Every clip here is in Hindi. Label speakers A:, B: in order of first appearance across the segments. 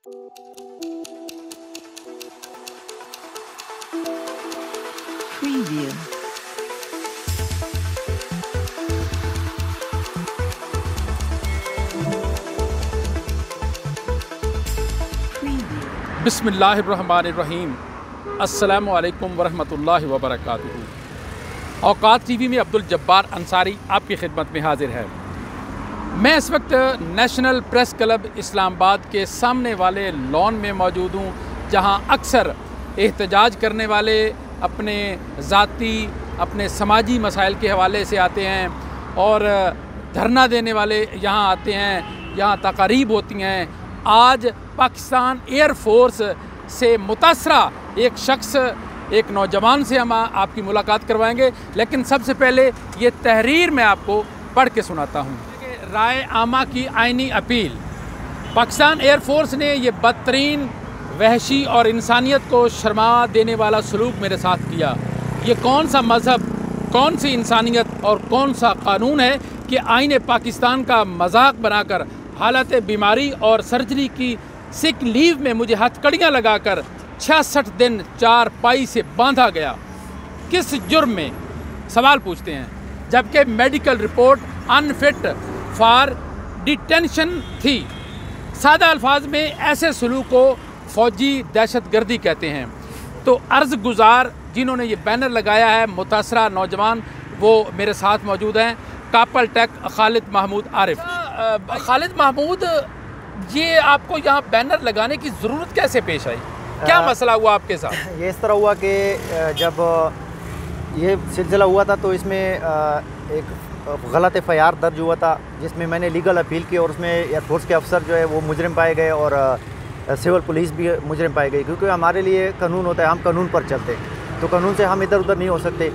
A: Preview.
B: बिस्मिल्लाहिर्रहमानिर्रहीम। अस्सलामु अलैकुम वरहमतुल्लाहि वबरकातुहू। औकात टीवी में अब्दुल जब्बार अंसारी आपकी खिदमत में हाजिर है। मैं इस वक्त नेशनल प्रेस क्लब इस्लामाबाद के सामने वाले लॉन में मौजूद हूँ, जहाँ अक्सर एहतजाज करने वाले अपने ज़ाती अपने समाजी मसाइल के हवाले से आते हैं और धरना देने वाले यहाँ आते हैं, यहाँ तकारीब होती हैं। आज पाकिस्तान एयर फोर्स से मुतासरा एक शख्स, एक नौजवान से हम आपकी मुलाकात करवाएंगे, लेकिन सबसे पहले ये तहरीर मैं आपको पढ़ के सुनाता हूँ। राय आमा की आईनी अपील। पाकिस्तान एयर फोर्स ने ये बदतरीन, वहशी और इंसानियत को शर्मा देने वाला सलूक मेरे साथ किया। ये कौन सा मज़हब, कौन सी इंसानियत और कौन सा कानून है कि आईने पाकिस्तान का मजाक बनाकर हालत बीमारी और सर्जरी की सिक लीव में मुझे हथकड़ियाँ लगाकर 66 दिन चारपाई से बांधा गया। किस जुर्म में, सवाल पूछते हैं, जबकि medical report unfit for detention थी। सादा अल्फाज में ऐसे सलूक को फौजी दहशतगर्दी कहते हैं। तो अर्ज़ गुज़ार जिन्होंने ये बैनर लगाया है, मुतासरा नौजवान, वो मेरे साथ मौजूद हैं। कापल टेक खालिद महमूद आरिफ। खालिद महमूद, ये आपको यहाँ बैनर लगाने की ज़रूरत कैसे पेश आई? क्या मसला हुआ आपके साथ?
C: ये इस तरह हुआ कि जब ये सिलसिला हुआ था तो इसमें एक गलत FIR दर्ज हुआ था, जिसमें मैंने लीगल अपील की और उसमें एयरफोर्स के अफसर जो है वो मुजरिम पाए गए और सिविल पुलिस भी मुजरिम पाई गई। क्योंकि हमारे लिए कानून होता है, हम कानून पर चलते हैं, तो कानून से हम इधर उधर नहीं हो सकते।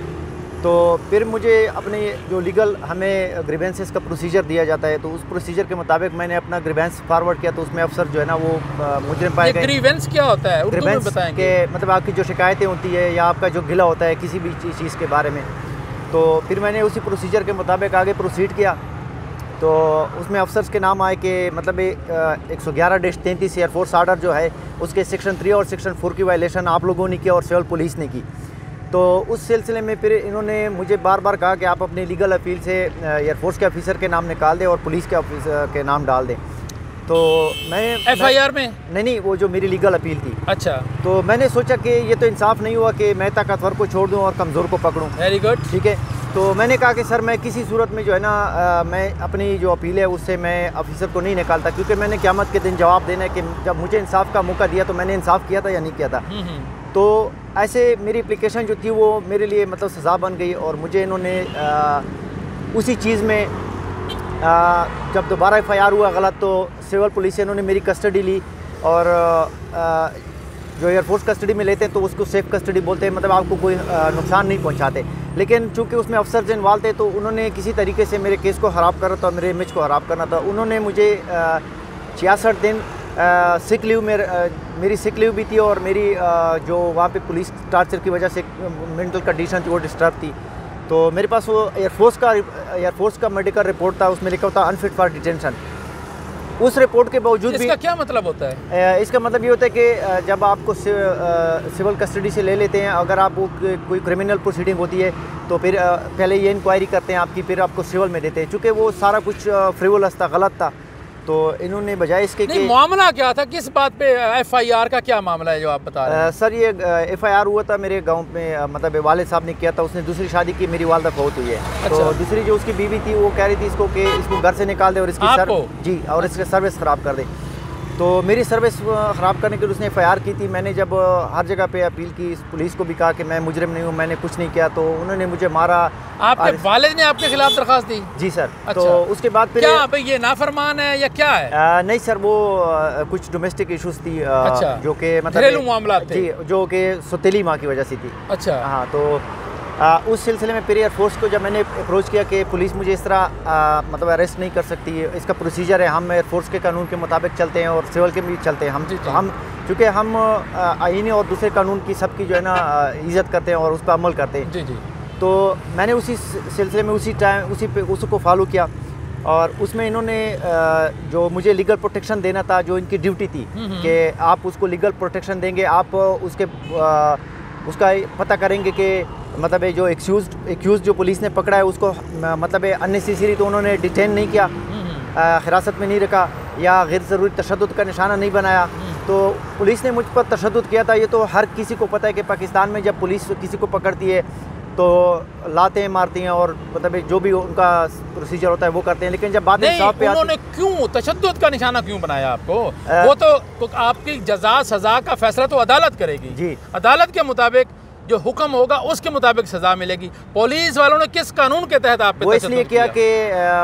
C: तो फिर मुझे अपने जो लीगल हमें ग्रीवेंसेस का प्रोसीजर दिया जाता है, तो उस प्रोसीजर के मुताबिक मैंने अपना ग्रीवेंस फॉरवर्ड किया, तो उसमें अफसर जो है ना वो मुजरिम पाए गए।
B: ग्रीवेंस क्या होता है?
C: ग्रीवेंस बताएंगे कि मतलब आपकी जो शिकायतें होती है या आपका जो गिला होता है किसी भी चीज़ के बारे में। तो फिर मैंने उसी प्रोसीजर के मुताबिक आगे प्रोसीड किया। तो उसमें अफसर्स के नाम आए कि मतलब 111-33 एयरफोर्स आर्डर जो है उसके सेक्शन 3 और सेक्शन 4 की वायलेशन आप लोगों ने की और सिविल पुलिस ने की। तो उस सिलसिले में फिर इन्होंने मुझे बार बार कहा कि आप अपने लीगल अपील से एयरफोर्स के ऑफिसर के नाम निकाल दें और पुलिस के ऑफिसर के नाम डाल दें। तो मैंने
B: FIR में
C: नहीं, वो जो मेरी लीगल अपील थी।
B: अच्छा।
C: तो मैंने सोचा कि ये तो इंसाफ नहीं हुआ कि मैं ताकतवर को छोड़ दूं और कमज़ोर को पकड़ूं।
B: वेरी गुड,
C: ठीक है। तो मैंने कहा कि सर मैं किसी सूरत में जो है ना मैं अपनी जो अपील है उससे मैं ऑफिसर को नहीं निकालता, क्योंकि मैंने क़यामत के दिन जवाब देना है कि जब मुझे इंसाफ का मौका दिया तो मैंने इंसाफ किया था या नहीं किया था। तो ऐसे मेरी एप्लीकेशन जो थी वो मेरे लिए मतलब सज़ा बन गई और मुझे इन्होंने उसी चीज़ में जब दोबारा FIR हुआ गलत, तो सिविल पुलिस से इन्होंने मेरी कस्टडी ली और जो एयरफोर्स कस्टडी में लेते हैं तो उसको सेफ कस्टडी बोलते हैं, मतलब आपको कोई नुकसान नहीं पहुंचाते। लेकिन चूंकि उसमें अफसर इन्वॉल्व थे तो उन्होंने किसी तरीके से मेरे केस को ख़राब करना था, मेरे इमेज को ख़राब करना था। उन्होंने मुझे 66 दिन सिक लीव में मेरी सिक लीव भी थी और मेरी जो वहाँ पे पुलिस टार्चर की वजह से मेंटल कंडीशन थी वो डिस्टर्ब थी। तो मेरे पास वो एयरफोर्स का मेडिकल रिपोर्ट था, उसमें लिखा होता अनफिट फॉर डिटेंशन। उस रिपोर्ट के बावजूद भी
B: इसका क्या मतलब होता है?
C: इसका मतलब ये होता है कि जब आपको सिविल कस्टडी से ले लेते हैं, अगर आप कोई क्रिमिनल प्रोसीडिंग होती है तो फिर पहले ये इंक्वायरी करते हैं आपकी, फिर आपको सिविल में देते हैं। चूँकि वो सारा कुछ फ्रिवोलस था, गलत था, तो इन्होंने बजाय इसके
B: नहीं, मामला क्या था? किस बात पे FIR का क्या मामला है जो आप बता रहे हैं?
C: सर ये FIR हुआ था मेरे गांव में, मतलब वालिद साहब ने किया था। उसने दूसरी शादी की, मेरी वालदा फौत हुई है।
B: अच्छा।
C: तो दूसरी जो उसकी बीवी थी वो कह रही थी इसको कि इसको घर से निकाल दे और इसकी इसकी सर्विस ख़राब कर दे। तो मेरी सर्विस ख़राब करने के लिए उसने FIR की थी। मैंने जब हर जगह पे अपील की, पुलिस को भी कहा कि मैं मुजरिम नहीं हूँ, मैंने कुछ नहीं किया, तो उन्होंने मुझे मारा।
B: आपके वालिद ने आपके खिलाफ दरखास्त दी?
C: जी सर।
B: अच्छा।
C: तो उसके बाद फिर
B: क्या भाई ये नाफरमान है या क्या है?
C: नहीं सर, वो कुछ डोमेस्टिक इशूज़ थी।
B: अच्छा।
C: जो कि मतलब
B: घरेलू मामला थे।
C: जी, जो कि सौतेली माँ की वजह से थी।
B: अच्छा।
C: हाँ, तो उस सिलसिले में फिर एयरफोर्स को जब मैंने अप्रोच किया कि पुलिस मुझे इस तरह मतलब अरेस्ट नहीं कर सकती, इसका प्रोसीजर है, हम एयरफोर्स के कानून के मुताबिक चलते हैं और सिविल के भी चलते हैं। हम चूँकि हम आईनी और दूसरे कानून की सबकी जो है ना इज़्ज़त करते हैं और उस पर अमल करते हैं।
B: जी जी।
C: तो मैंने उसी सिलसिले में उसी टाइम उसको फॉलो किया और उसमें इन्होंने जो मुझे लीगल प्रोटेक्शन देना था, जो इनकी ड्यूटी थी कि आप उसको लीगल प्रोटेक्शन देंगे, आप उसका पता करेंगे कि मतलब जो एक्यूज जो पुलिस ने पकड़ा है उसको मतलब अननेसेसरी तो उन्होंने डिटेन नहीं किया, हिरासत में नहीं रखा या गैर ज़रूरी तशद्दुद का निशाना नहीं बनाया। तो पुलिस ने मुझ पर तशद्दुद किया था। ये तो हर किसी को पता है कि पाकिस्तान में जब पुलिस किसी को पकड़ती है तो लाते हैं, मारती हैं और मतलब जो भी उनका प्रोसीजर होता है वो करते हैं। लेकिन जब बात इंसाफ पे
B: उन्होंने क्यों तशद्दुद का निशाना क्यों बनाया आपको? वो तो आपकी जजा सजा का फैसला तो अदालत करेगी
C: जी।
B: अदालत के मुताबिक जो हुक्म होगा उसके मुताबिक सजा मिलेगी। पुलिस वालों ने किस कानून के तहत आप पे
C: वो इसलिए किया कि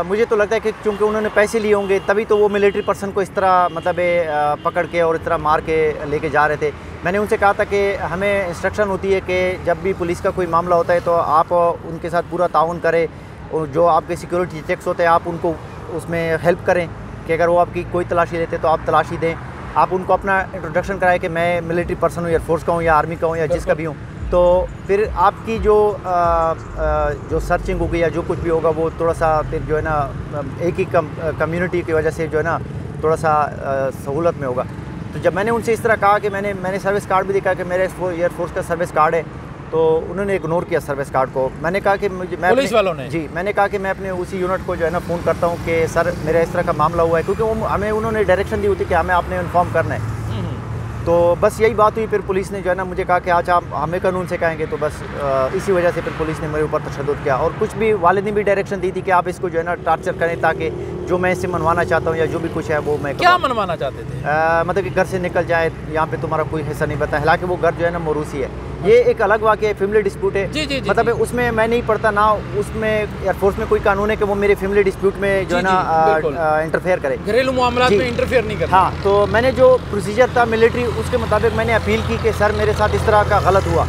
C: मुझे तो लगता है कि चूंकि उन्होंने पैसे लिए होंगे तभी तो वो मिलिट्री पर्सन को इस तरह मतलब पकड़ के और इस तरह मार के लेके जा रहे थे। मैंने उनसे कहा था कि हमें इंस्ट्रक्शन होती है कि जब भी पुलिस का कोई मामला होता है तो आप उनके साथ पूरा ताउन करें, जो आपके सिक्योरिटी चेक्स होते हैं आप उनको उसमें हेल्प करें कि अगर वो आपकी कोई तलाशी लेते तो आप तलाशी दें, आप उनको अपना इंट्रोडक्शन कराएं कि मैं मिलिट्री पर्सन हूँ, एयरफोर्स का हूँ या आर्मी का हूँ या जिसका भी हूँ। तो फिर आपकी जो सर्चिंग होगी या जो कुछ भी होगा वो थोड़ा सा फिर जो है ना एक ही कम्युनिटी की वजह से जो है ना थोड़ा सा सहूलत में होगा। तो जब मैंने उनसे इस तरह कहा कि मैंने सर्विस कार्ड भी दिखा कि मेरे एयरफोर्स का सर्विस कार्ड है, तो उन्होंने इग्नोर किया सर्विस कार्ड को। मैंने कहा कि
B: पुलिस वालों ने
C: जी, मैंने कहा कि मैं अपने उसी यूनिट को जो है ना फ़ोन करता हूँ कि सर मेरा इस तरह का मामला हुआ है, क्योंकि वो हमें उन्होंने डायरेक्शन दी होती कि हमें आपने इन्फॉर्म करना है। तो बस यही बात हुई। फिर पुलिस ने जो है ना मुझे कहा कि आज आप हमें कानून से कहेंगे, तो बस इसी वजह से फिर पुलिस ने मेरे ऊपर तशद्दुद किया। और कुछ भी वालिद ने भी डायरेक्शन दी थी कि आप इसको जो है ना टार्चर करें ताकि जो मैं इससे मनवाना चाहता हूँ या जो भी कुछ है वो मैं
B: क्या मनवाना चाहते थे?
C: मतलब कि घर से निकल जाए, यहाँ पे तुम्हारा कोई हिस्सा नहीं बनता। हालांकि वो घर जो है ना मोरूसी है, ये एक अलग वाक़या है, फैमिली डिस्प्यूट है।
B: जी,
C: मतलब उसमें मैं नहीं पढ़ता ना उसमें एयरफोर्स में कोई कानून है कि वो मेरे फैमिली डिस्प्यूट में जो है ना इंटरफेयर करे,
B: घरेलू मामलात में इंटरफेयर नहीं करता।
C: हाँ, तो मैंने जो प्रोसीजर था मिलिट्री उसके मुताबिक मैंने अपील की कि सर मेरे साथ इस तरह का गलत हुआ,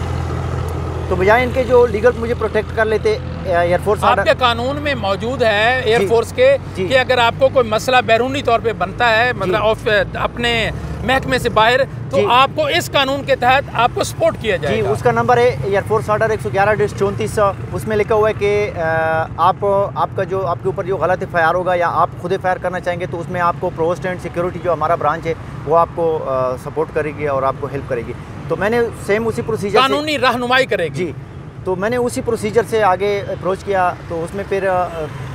C: तो बजाय इनके जो लीगल मुझे प्रोटेक्ट कर लेते एयरफोर्स
B: आपके कानून में मौजूद है एयरफोर्स के कि अगर आपको कोई मसला बैरूनी तौर पे बनता है मतलब अपने महकमे से बाहर, तो आपको इस कानून के तहत आपको सपोर्ट किया जाएगा।
C: जी, उसका नंबर है एयरफोर्स ऑर्डर 111-34। उसमें लिखा हुआ है कि आपका जो आपके ऊपर जो गलत फायर होगा या आप खुद फायर करना चाहेंगे तो उसमें आपको प्रोवोस्ट एंड सिक्योरिटी जो हमारा ब्रांच है वो आपको सपोर्ट करेगी और आपको हेल्प करेगी। तो मैंने सेम उसी प्रोसीजर
B: कानूनी रहनुमाई करेगी
C: जी, तो मैंने उसी प्रोसीजर से आगे अप्रोच किया। तो उसमें फिर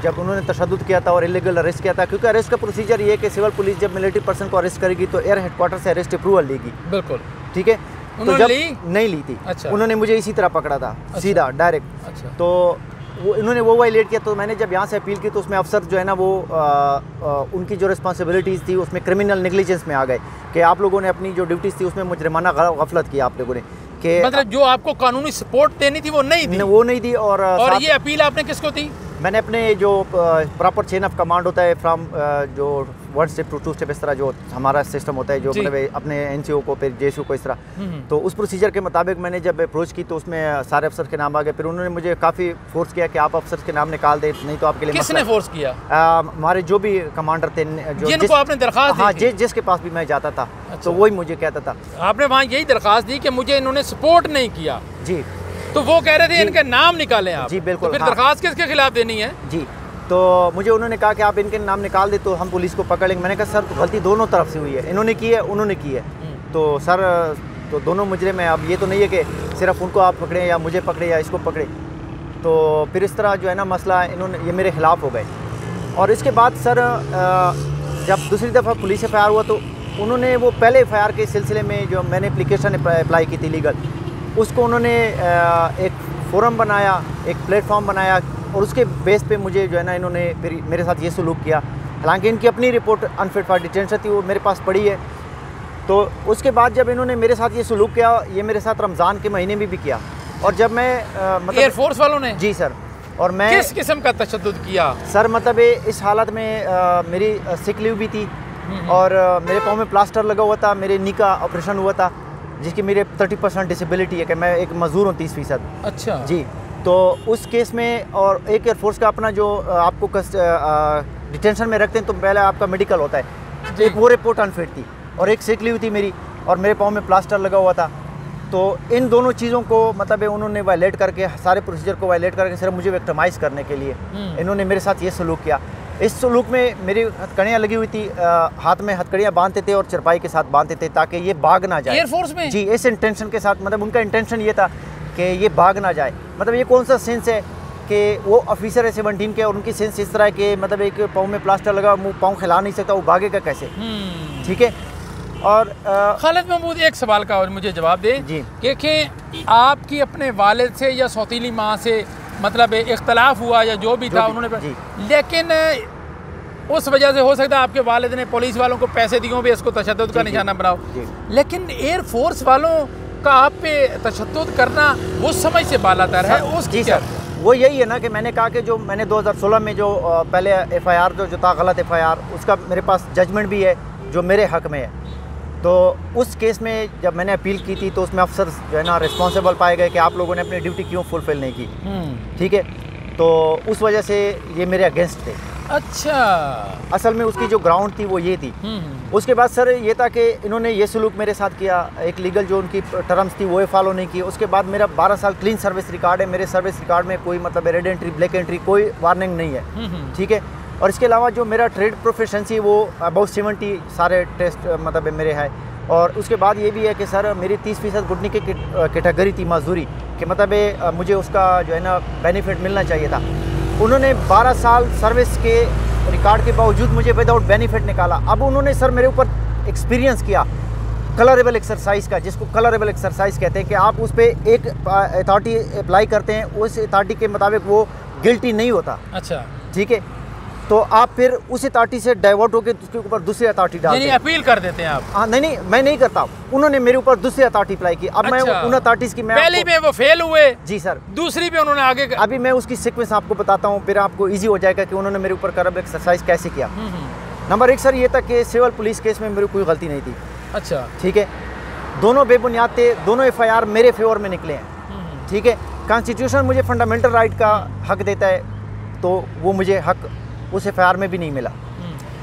C: जब उन्होंने तशद्दुद किया था और इलीगल अरेस्ट किया था, क्योंकि अरेस्ट का प्रोसीजर ये है कि सिविल पुलिस जब मिलिट्री पर्सन को अरेस्ट करेगी तो एयर हेडक्वार्टर से अरेस्ट अप्रूवल लेगी।
B: बिल्कुल
C: ठीक है, तो जब नहीं ली थी।
B: अच्छा।
C: उन्होंने मुझे इसी तरह पकड़ा था। अच्छा। सीधा डायरेक्ट। अच्छा। तो उन्होंने वो वायलेट किया। तो मैंने जब यहाँ से अपील की तो उसमें अफसर जो है ना वो उनकी जो रिस्पॉन्सिबिलिटीज़ थी उसमें क्रिमिनल नेग्लिजेंस में आ गए कि आप लोगों ने अपनी जो ड्यूटीज़ थी उसमें मुजरिमाना गफलत की आप लोगों ने, कि
B: मतलब जो आपको कानूनी सपोर्ट देनी थी वो नहीं दी।
C: वो नहीं दी। और
B: ये अपील आपने किसको दी?
C: मैंने अपने जो प्रॉपर चेन ऑफ कमांड होता है फ्रॉम जो 1 स्टेप टू 2 स्टेप, इस तरह जो हमारा सिस्टम होता है जो मतलब अपने एनसीओ को फिर जेएसयू को इस तरह, तो उस प्रोसीजर के मुताबिक मैंने जब अप्रोच की तो उसमें सारे अफसर के नाम आ गए। फिर उन्होंने मुझे काफ़ी फोर्स किया कि आप अफसर के नाम निकाल दे, नहीं तो आपके लिए
B: किसने फोर्स किया?
C: हमारे जो भी कमांडर थे,
B: जिनको आपने दरखास्त,
C: हाँ, जिसके पास भी मैं जाता था। अच्छा। तो वही मुझे कहता था।
B: आपने वहाँ यही दरखास्त दी कि मुझे इन्होंने सपोर्ट नहीं किया?
C: जी।
B: तो वो कह रहे थे इनके नाम निकालें आप?
C: जी बिल्कुल।
B: तो फिर दरखास्त किसके खिलाफ देनी है?
C: जी, तो मुझे उन्होंने कहा कि आप इनके नाम निकाल दे तो हम पुलिस को पकड़ लेंगे। मैंने कहा सर गलती दोनों तरफ से हुई है, इन्होंने की है उन्होंने की है, तो सर तो दोनों मुजरिम हैं। अब ये तो नहीं है कि सिर्फ उनको आप पकड़ें या मुझे पकड़े या इसको पकड़े। तो फिर इस तरह जो है ना मसला ये मेरे ख़िलाफ़ हो गए। और इसके बाद सर जब दूसरी दफ़ा पुलिस एफ आई आर हुआ तो उन्होंने वो पहले एफ आई आर के सिलसिले में जो मैंने एप्लीकेशन अप्लाई की थी लीगल, उसको उन्होंने एक फोरम बनाया, एक प्लेटफॉर्म बनाया और उसके बेस पे मुझे जो है ना इन्होंने फिर मेरे साथ ये सलूक किया। हालांकि इनकी अपनी रिपोर्ट अनफिट फॉर डिटेंशन थी, वो मेरे पास पड़ी है। तो उसके बाद जब इन्होंने मेरे साथ ये सलूक किया, ये मेरे साथ रमज़ान के महीने में भी किया। और जब मैं मतलब
B: एयरफोर्स वालों ने? जी
C: सर। और मैं
B: किस किस्म का तशद्दुद किया
C: सर? मतलब इस हालत में मेरी सिक लीव भी थी और मेरे पाँव में प्लास्टर लगा हुआ था, मेरे नी का ऑपरेशन हुआ था जिसकी मेरे 30% डिसेबिलिटी है कि मैं एक मजदूर हूँ 30%।
B: अच्छा जी।
C: तो उस केस में और एक एयरफोर्स का अपना जो आपको डिटेंशन में रखते हैं तो पहले आपका मेडिकल होता है, एक वो रिपोर्ट अनफिट थी और एक सिक लीव थी मेरी और मेरे पाँव में प्लास्टर लगा हुआ था। तो इन दोनों चीज़ों को मतलब उन्होंने वायलेट करके, सारे प्रोसीजर को वायलेट करके सिर्फ मुझे विक्टिमाइज़ करने के लिए इन्होंने मेरे साथ ये सलूक किया। इस सलूक में मेरी हथकड़ियाँ लगी हुई थी, हाथ में हथकड़ियाँ बांधते थे और चरपाई के साथ बांधते थे ताकि ये भाग ना जाए।
B: एयरफोर्स में?
C: जी, इस इंटेंशन के साथ, मतलब उनका इंटेंशन ये था कि ये भाग ना जाए। मतलब ये कौन सा सेंस है कि वो ऑफिसर है 17 के और उनकी सेंस इस तरह है कि मतलब एक पाँव में प्लास्टर लगा, मुँह पाँव खिला नहीं सकता, वो भागेगा कैसे? ठीक है। और
B: खालिद महमूद, एक सवाल का और मुझे जवाब दें
C: जी
B: कि आपकी अपने वालिद से या सौतीली माँ से मतलब इख्तलाफ हुआ या जो भी था उन्होंने, लेकिन उस वजह से हो सकता है आपके वालिद ने पुलिस वालों को पैसे दिए भी इसको तशद्दुद का निशाना बनाओ, लेकिन एयरफोर्स वालों का आप पे तशद्दुद करना वो समझ से बालातर है उसकी क्या?
C: वो यही है ना कि मैंने कहा कि जो मैंने 2016 में जो पहले FIR जो था गलत FIR, उसका मेरे पास जजमेंट भी है जो मेरे हक में है। तो उस केस में जब मैंने अपील की थी तो उसमें अफसर जो है ना रिस्पॉन्सिबल पाए गए कि आप लोगों ने अपनी ड्यूटी क्यों फुलफिल नहीं की। ठीक है, तो उस वजह से ये मेरे अगेंस्ट थे।
B: अच्छा,
C: असल में उसकी जो ग्राउंड थी वो ये थी। उसके बाद सर ये था कि इन्होंने ये सलूक मेरे साथ किया, एक लीगल जो उनकी टर्म्स थी वो फॉलो नहीं की। उसके बाद मेरा 12 साल क्लीन सर्विस रिकॉर्ड है, मेरे सर्विस रिकॉर्ड में कोई मतलब रेड एंट्री ब्लैक एंट्री कोई वार्निंग नहीं है। ठीक है, और इसके अलावा जो मेरा ट्रेड प्रोफेशंसी वो अबाउट 70 सारे टेस्ट मतलब मेरे है। और उसके बाद ये भी है कि सर मेरी 30% घुटने की कैटेगरी थी मजदूरी कि मतलब मुझे उसका जो है ना बेनिफिट मिलना चाहिए था। उन्होंने 12 साल सर्विस के रिकॉर्ड के बावजूद मुझे विदाउट बेनिफिट निकाला। अब उन्होंने सर मेरे ऊपर एक्सपीरियंस किया कलरेबल एक्सरसाइज का, जिसको कलरेबल एक्सरसाइज कहते हैं कि आप उस पर एक अथॉरिटी अप्लाई करते हैं, उस अथॉरिटी के मुताबिक वो गिल्टी नहीं होता।
B: अच्छा,
C: ठीक है, तो आप फिर उस अथॉरिटी से डाइवर्ट होकर उसके ऊपर दूसरी अथॉरिटी डालते हैं,
B: अपील कर देते हैं आप?
C: हाँ, नहीं, मैं नहीं करता। उन्होंने मेरे ऊपर दूसरी अथॉरिटी अप्लाई की। अब मैं उन अथॉरिटीज की
B: पहली में वो फेल हुए।
C: जी सर,
B: दूसरी पे उन्होंने आगे
C: अभी मैं उसकी सीक्वेंस आपको बताता हूँ, फिर आपको इजी हो जाएगा कि उन्होंने मेरे ऊपर करब एक्सरसाइज कैसे किया। नंबर 1 सर ये था कि सिविल पुलिस केस में मेरी कोई गलती नहीं थी।
B: अच्छा,
C: ठीक है, दोनों बेबुनियाद थे, दोनों FIR मेरे फेवर में निकले हैं। ठीक है, कॉन्स्टिट्यूशन मुझे फंडामेंटल राइट का हक देता है, तो वो मुझे हक उस FIR में भी नहीं मिला।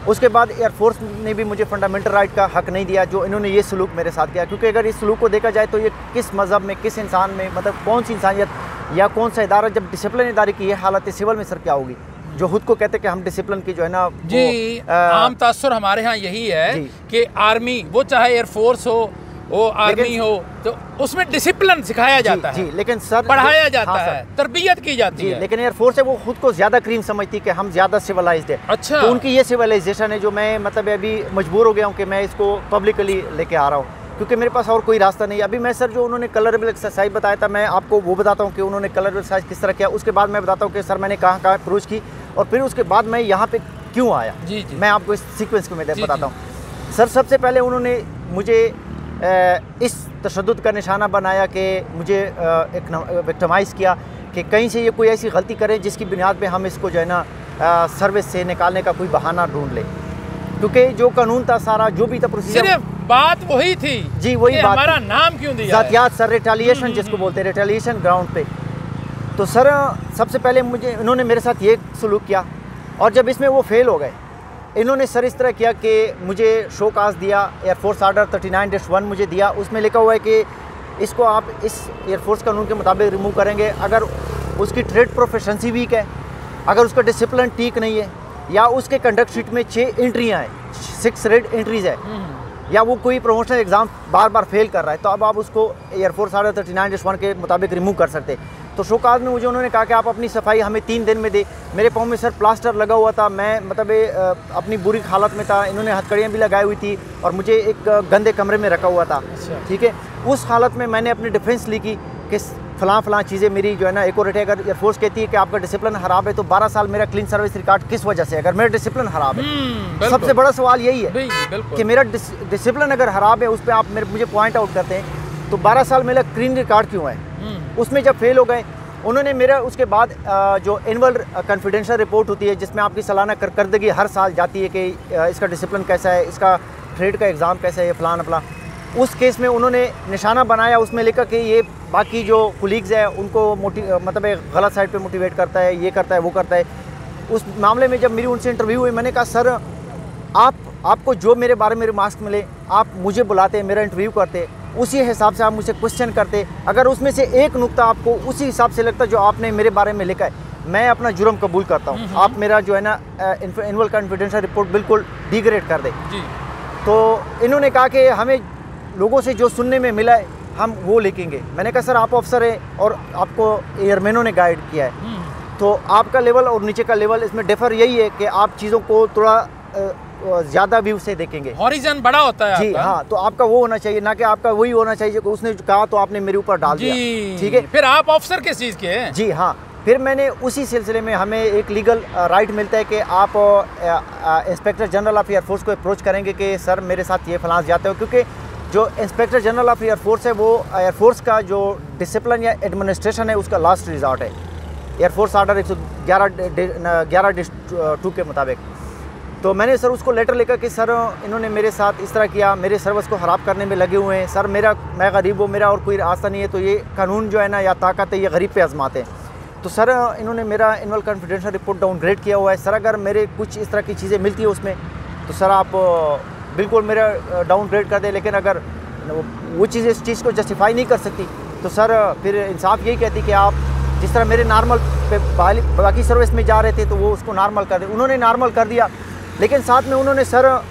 C: उसके बाद एयरफोर्स ने भी मुझे फंडामेंटल राइट का हक नहीं दिया जो इन्होंने ये सलूक मेरे साथ किया। क्योंकि अगर इस सलूक को देखा जाए तो ये किस मज़हब में, किस इंसान में, मतलब कौन सी इंसानियत या कौन सा इदारा, जब डिसिप्लिन इदारे की ये हालत है सिविल में सर क्या होगी, जो खुद को कहते हैं कि हम डिसिप्लिन की जो है ना
B: जी आम तासुर हमारे यहाँ यही है कि आर्मी, वो चाहे एयरफोर्स हो वो आर्मी हो, तो उसमें डिसिप्लिन सिखाया जाता है,
C: लेकिन सर
B: पढ़ाया जाता है, तरबियत की जाती है।
C: लेकिन एयरफोर्स है वो खुद को ज़्यादा क्रीम समझती कि हम ज़्यादा सिविलाइज्ड है।
B: अच्छा,
C: तो उनकी ये सिविलाइजेशन है जो मैं मतलब अभी मजबूर हो गया हूँ कि मैं इसको पब्लिकली लेके आ रहा हूँ, क्योंकि मेरे पास और कोई रास्ता नहीं। अभी मैं सर जो उन्होंने कलरेबल एक्सरसाइज बताया था, मैं आपको वो बताता हूँ कि उन्होंने कलरेबल एक्सरसाइज किस तरह किया। उसके बाद मैं बताता हूँ कि सर मैंने कहाँ कहाँ अप्रोच की और फिर उसके बाद मैं यहाँ पे क्यों आया।
B: जी जी,
C: मैं आपको इस सीक्वेंस को मैं बताता हूँ। सर सबसे पहले उन्होंने मुझे इस तशद्दुद का निशाना बनाया कि मुझे एक विक्टिमाइज़ किया कि कहीं से ये कोई ऐसी गलती करे जिसकी बुनियाद पे हम इसको जो है ना सर्विस से निकालने का कोई बहाना ढूंढ ले। क्योंकि जो कानून था सारा जो भी था प्रोसीजर,
B: सिर्फ बात वही थी। जी वही बात, हमारा नाम क्यों दिया
C: जातियात सर, रिटेलिएशन जिसको बोलते हैं, रिटेलिएशन ग्राउंड पे। तो सर सबसे पहले मुझे इन्होंने मेरे साथ ये सलूक किया और जब इसमें वो फेल हो गए, इन्होंने सर इस तरह किया कि मुझे शो काज दिया, एयरफोर्स आर्डर 39-1 मुझे दिया। उसमें लिखा हुआ है कि इसको आप इस एयरफोर्स कानून के मुताबिक रिमूव करेंगे अगर उसकी ट्रेड प्रोफेशंसी वीक है, अगर उसका डिसिप्लिन ठीक नहीं है, या उसके कंडक्ट शीट में 6 एंट्रियाँ हैं, 6 रेड एंट्रीज़ है, या वो कोई प्रमोशनल एग्ज़ाम बार बार फेल कर रहा है, तो अब आप उसको एयरफोर्स आर्डर 39-1 के मुताबिक रिमूव कर सकते। तो शोकाज में मुझे उन्होंने कहा कि आप अपनी सफाई हमें 3 दिन में दे। मेरे पाँव में सर प्लास्टर लगा हुआ था, मैं मतलब अपनी बुरी हालत में था, इन्होंने हथकड़ियाँ भी लगाई हुई थी और मुझे एक गंदे कमरे में रखा हुआ था। ठीक है, उस हालत में मैंने अपनी डिफेंस ली कि फ़लाँ चीज़ें मेरी जो है ना एक्यूरेट है। अगर एयरफोर्स कहती है कि आपका डिसिप्लिन खराब है तो 12 साल मेरा क्लीन सर्विस रिकॉर्ड किस वजह से, अगर मेरा डिसिप्लिन खराब है। सबसे बड़ा सवाल यही है कि मेरा डिसिप्लिन अगर खराब है, उस पर आप मुझे पॉइंट आउट करते हैं, तो 12 साल मेरा क्लीन रिकॉर्ड क्यों है। उसमें जब फेल हो गए, उन्होंने मेरा उसके बाद जो एनुअल कॉन्फिडेंशियल रिपोर्ट होती है जिसमें आपकी सालाना करकर्दगी हर साल जाती है कि इसका डिसिप्लिन कैसा है, इसका ट्रेड का एग्ज़ाम कैसा है, फलान फलां, उस केस में उन्होंने निशाना बनाया, उसमें लिखा कि ये बाकी जो कुलीग्स है उनको मतलब गलत साइड पे मोटिवेट करता है, ये करता है, वो करता है। उस मामले में जब मेरी उनसे इंटरव्यू हुई, मैंने कहा सर आपको जो मेरे बारे में रिमार्क्स मिले आप मुझे बुलाते, मेरा इंटरव्यू करते, उसी हिसाब से आप मुझे क्वेश्चन करते। अगर उसमें से एक नुक्ता आपको उसी हिसाब से लगता जो आपने मेरे बारे में लिखा है मैं अपना जुर्म कबूल करता हूँ, आप मेरा जो है ना एनुअल कॉन्फिडेंशियल रिपोर्ट बिल्कुल डिग्रेड कर दें।
B: जी।
C: तो इन्होंने कहा कि हमें लोगों से जो सुनने में मिला है हम वो लिखेंगे। मैंने कहा सर आप अफसर हैं और आपको एयरमैनों ने गाइड किया है, तो आपका लेवल और नीचे का लेवल इसमें डिफर यही है कि आप चीज़ों को थोड़ा ज़्यादा व्यू से देखेंगे,
B: हॉरिजन बड़ा होता है
C: जी
B: आपका।
C: हाँ, तो आपका वो होना चाहिए, ना कि आपका वही होना चाहिए कि उसने कहा तो आपने मेरे ऊपर डाल दिया। ठीक है,
B: फिर आप अफसर किस चीज़ के हैं?
C: जी हाँ। फिर मैंने उसी सिलसिले में हमें एक लीगल राइट मिलता है कि आप इंस्पेक्टर जनरल ऑफ एयरफोर्स को अप्रोच करेंगे कि सर मेरे साथ ये फलां जाते हो, क्योंकि जो इंस्पेक्टर जनरल ऑफ एयरफोर्स है वो एयरफोर्स का जो डिसिप्लिन या एडमिनिस्ट्रेशन है उसका लास्ट रिजॉर्ट है, एयरफोर्स ऑर्डर 111-2 के मुताबिक। तो मैंने सर उसको लेटर लिखा कि सर इन्होंने मेरे साथ इस तरह किया, मेरे सर्विस को ख़राब करने में लगे हुए हैं, सर मैं गरीब हूँ, मेरा और कोई रास्ता नहीं है, तो ये कानून जो है ना या ताकत है ये गरीब पे आजमाते हैं। तो सर इन्होंने मेरा एनुअल कॉन्फिडेंशियल रिपोर्ट डाउनग्रेड किया हुआ है, सर अगर मेरे कुछ इस तरह की चीज़ें मिलती है उसमें तो सर आप बिल्कुल मेरा डाउनग्रेड कर दें, लेकिन अगर वो चीज़ इस चीज़ को जस्टिफाई नहीं कर सकती तो सर फिर इंसाफ यही कहती कि आप जिस तरह मेरे नॉर्मल पे बाकी सर्विस में जा रहे थे तो वो उसको नॉर्मल कर दे। उन्होंने नॉर्मल कर दिया, लेकिन साथ में उन्होंने sir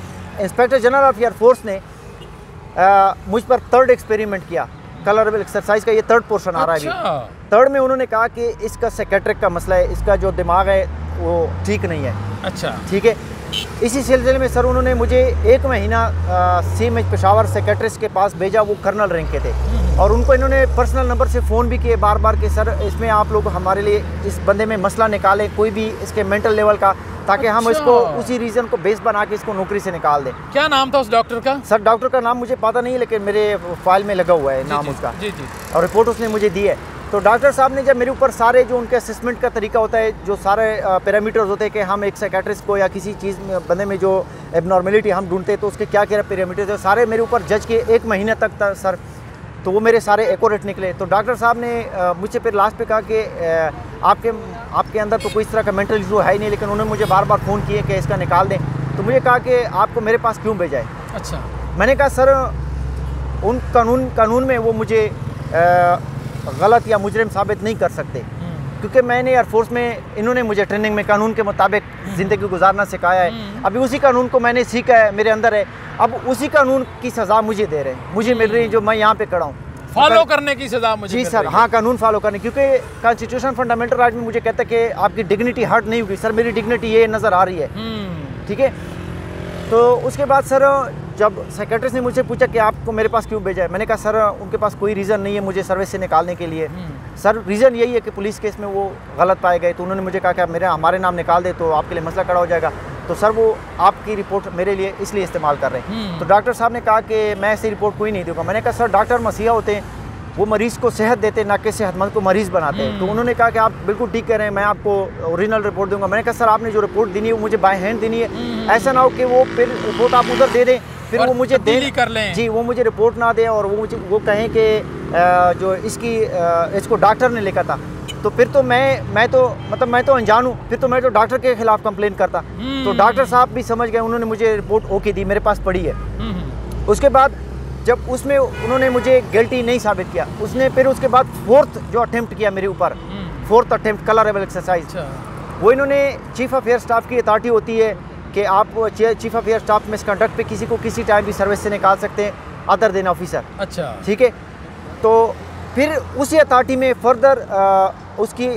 C: inspector general of air force ने मुझ पर थर्ड एक्सपेरिमेंट किया, कलरेबल एक्सरसाइज का ये थर्ड पोर्शन आ रहा है अभी। थर्ड में उन्होंने कहा कि इसका साइकेट्रिक का मसला है, इसका जो दिमाग है वो ठीक नहीं है।
B: अच्छा,
C: ठीक है। इसी सिलसिले में सर उन्होंने मुझे 1 महीना CMH पेशावर सेक्रेटरीज के पास भेजा, वो कर्नल रैंक के थे, और उनको इन्होंने पर्सनल नंबर से फ़ोन भी किए बार बार कि सर इसमें आप लोग हमारे लिए इस बंदे में मसला निकालें, कोई भी इसके मेंटल लेवल का, ताकि हम इसको उसी रीज़न को बेस बना के इसको नौकरी से निकाल दें।
B: क्या नाम था उस डॉक्टर का?
C: सर डॉक्टर का नाम मुझे पता नहीं है, लेकिन मेरे फाइल में लगा हुआ है नाम उसका।
B: जी जी।
C: और रिपोर्ट उसने मुझे दी है। तो डॉक्टर साहब ने जब मेरे ऊपर सारे जो उनके असेसमेंट का तरीका होता है, जो सारे पैरामीटर्स होते हैं कि हम एक साइकेट्रिस्ट को या किसी चीज़ में बंदे में जो एबनॉर्मेलिटी हम ढूंढते हैं तो उसके क्या क्या पैरामीटर्स है, सारे मेरे ऊपर जज के 1 महीने तक था सर। तो वो मेरे सारे एक्यूरेट निकले। तो डॉक्टर साहब ने मुझसे फिर लास्ट पे कहा कि आपके अंदर तो कोई इस तरह का मेंटल इशू है ही नहीं, लेकिन उन्होंने मुझे बार बार फ़ोन किए कि इसका निकाल दें। तो मुझे कहा कि आपको मेरे पास क्यों भेजा है।
B: अच्छा।
C: मैंने कहा सर उन कानून में वो मुझे गलत या मुजरिम साबित नहीं कर सकते, क्योंकि मैंने एयरफोर्स में इन्होंने मुझे ट्रेनिंग में कानून के मुताबिक ज़िंदगी गुजारना सिखाया है। अभी उसी कानून को मैंने सीखा है, मेरे अंदर है, अब उसी कानून की सज़ा मुझे दे रहे हैं, मुझे मिल रही है, जो मैं यहाँ पे खड़ा हूँ
B: फॉलो करने की सज़ा मुझे।
C: जी सर, हाँ, कानून फॉलो करने, क्योंकि कॉन्स्टिट्यूशन फंडामेंटल राइट में मुझे कहता है कि आपकी डिग्निटी हर्ट नहीं होगी। सर मेरी डिग्निटी ये नज़र आ रही है। ठीक है। तो उसके बाद सर जब सेक्रेटरी ने मुझसे पूछा कि आपको मेरे पास क्यों भेजा है, मैंने कहा सर उनके पास कोई रीज़न नहीं है मुझे सर्विस से निकालने के लिए। सर रीज़न यही है कि पुलिस केस में वो गलत पाए गए, तो उन्होंने मुझे कहा कि आप हमारे नाम निकाल दे तो आपके लिए मसला खड़ा हो जाएगा। तो सर वो आपकी रिपोर्ट मेरे लिए इसलिए इस्तेमाल कर रहे हैं। तो डॉक्टर साहब ने कहा कि मैं ऐसी रिपोर्ट कोई नहीं दूंगा। मैंने कहा सर डॉक्टर मसीहा होते हैं, वो मरीज़ को सेहत देते हैं, ना कि सेहतमंद को मरीज़ बनाते हैं। तो उन्होंने कहा कि आप बिल्कुल ठीक कह रहे हैं, मैं आपको ओरिजिनल रिपोर्ट दूंगा। मैंने कहा सर आपने जो रिपोर्ट देनी है वो मुझे बाय हैंड देनी है, ऐसा ना हो कि वो फिर रिपोर्ट आप उधर दे दें, फिर वो मुझे दे
B: कर लें।
C: जी, वो मुझे रिपोर्ट ना दे और वो कहें कि जो इसको डॉक्टर ने लिखा था, तो फिर तो मैं तो अनजान हूँ, फिर तो मैं तो डॉक्टर के खिलाफ कंप्लेन करता। तो डॉक्टर साहब भी समझ गए, उन्होंने मुझे रिपोर्ट ओके दी, मेरे पास पड़ी है। उसके बाद जब उसमें उन्होंने मुझे गिल्टी नहीं साबित किया, उसने फिर उसके बाद 4th जो अटेम्प्ट किया मेरे ऊपर, 4th अटेम्प्ट कलरेबल एक्सरसाइज, वो इन्होंने चीफ ऑफ एयर स्टाफ की अथॉरिटी होती है कि आप chief of air staff misconduct पे किसी को किसी टाइम भी सर्विस से निकाल सकते हैं अदर देन ऑफिसर।
B: अच्छा,
C: ठीक है। तो फिर उसी अथॉरिटी में फर्दर उसकी